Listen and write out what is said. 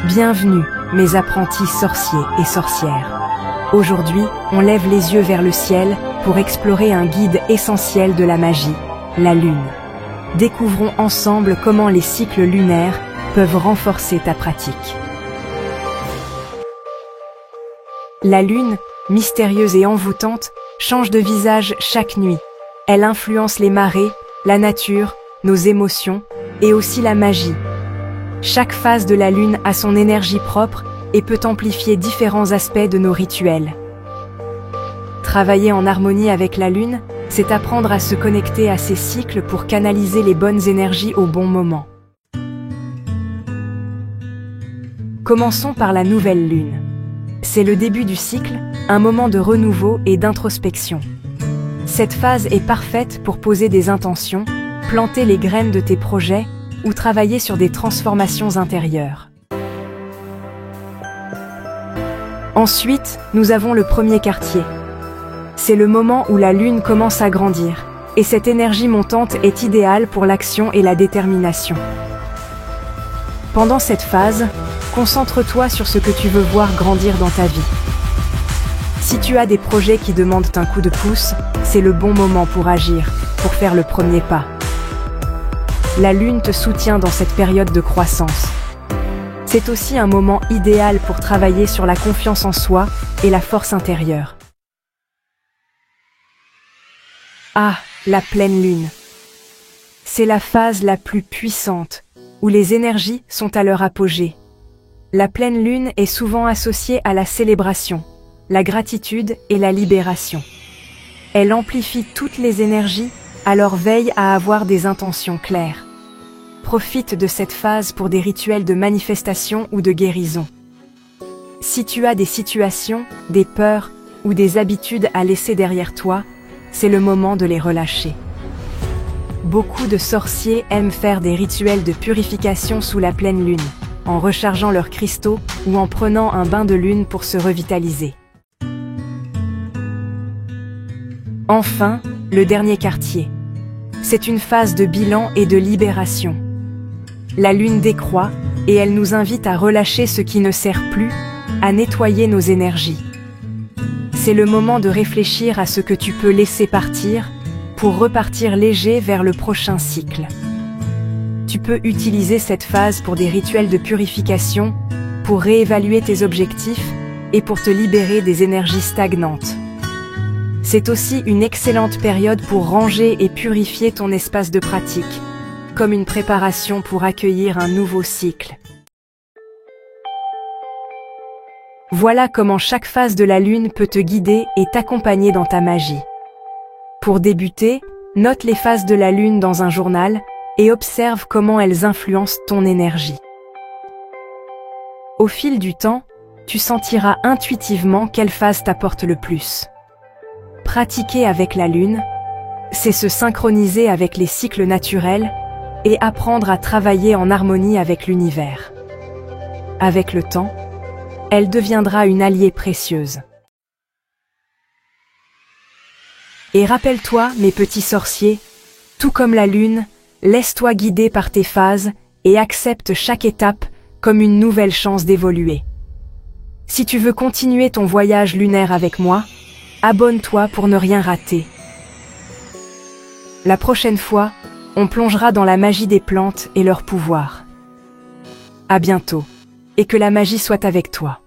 Bienvenue, mes apprentis sorciers et sorcières. Aujourd'hui, on lève les yeux vers le ciel pour explorer un guide essentiel de la magie, la Lune. Découvrons ensemble comment les cycles lunaires peuvent renforcer ta pratique. La Lune, mystérieuse et envoûtante, change de visage chaque nuit. Elle influence les marées, la nature, nos émotions et aussi la magie. Chaque phase de la Lune a son énergie propre et peut amplifier différents aspects de nos rituels. Travailler en harmonie avec la Lune, c'est apprendre à se connecter à ses cycles pour canaliser les bonnes énergies au bon moment. Commençons par la nouvelle Lune. C'est le début du cycle, un moment de renouveau et d'introspection. Cette phase est parfaite pour poser des intentions, planter les graines de tes projets ou travailler sur des transformations intérieures. Ensuite, nous avons le premier quartier. C'est le moment où la Lune commence à grandir, et cette énergie montante est idéale pour l'action et la détermination. Pendant cette phase, concentre-toi sur ce que tu veux voir grandir dans ta vie. Si tu as des projets qui demandent un coup de pouce, c'est le bon moment pour agir, pour faire le premier pas. La Lune te soutient dans cette période de croissance. C'est aussi un moment idéal pour travailler sur la confiance en soi et la force intérieure. Ah, la pleine Lune. C'est la phase la plus puissante, où les énergies sont à leur apogée. La pleine Lune est souvent associée à la célébration, la gratitude et la libération. Elle amplifie toutes les énergies, alors veille à avoir des intentions claires. Profite de cette phase pour des rituels de manifestation ou de guérison. Si tu as des situations, des peurs ou des habitudes à laisser derrière toi, c'est le moment de les relâcher. Beaucoup de sorciers aiment faire des rituels de purification sous la pleine Lune, en rechargeant leurs cristaux ou en prenant un bain de lune pour se revitaliser. Enfin, le dernier quartier. C'est une phase de bilan et de libération. La Lune décroît et elle nous invite à relâcher ce qui ne sert plus, à nettoyer nos énergies. C'est le moment de réfléchir à ce que tu peux laisser partir pour repartir léger vers le prochain cycle. Tu peux utiliser cette phase pour des rituels de purification, pour réévaluer tes objectifs et pour te libérer des énergies stagnantes. C'est aussi une excellente période pour ranger et purifier ton espace de pratique, comme une préparation pour accueillir un nouveau cycle. Voilà comment chaque phase de la Lune peut te guider et t'accompagner dans ta magie. Pour débuter, note les phases de la Lune dans un journal et observe comment elles influencent ton énergie. Au fil du temps, tu sentiras intuitivement quelle phase t'apporte le plus. Pratiquer avec la Lune, c'est se synchroniser avec les cycles naturels et apprendre à travailler en harmonie avec l'univers. Avec le temps, elle deviendra une alliée précieuse. Et rappelle-toi, mes petits sorciers, tout comme la Lune, laisse-toi guider par tes phases et accepte chaque étape comme une nouvelle chance d'évoluer. Si tu veux continuer ton voyage lunaire avec moi, abonne-toi pour ne rien rater. La prochaine fois, on plongera dans la magie des plantes et leur pouvoir. À bientôt, et que la magie soit avec toi.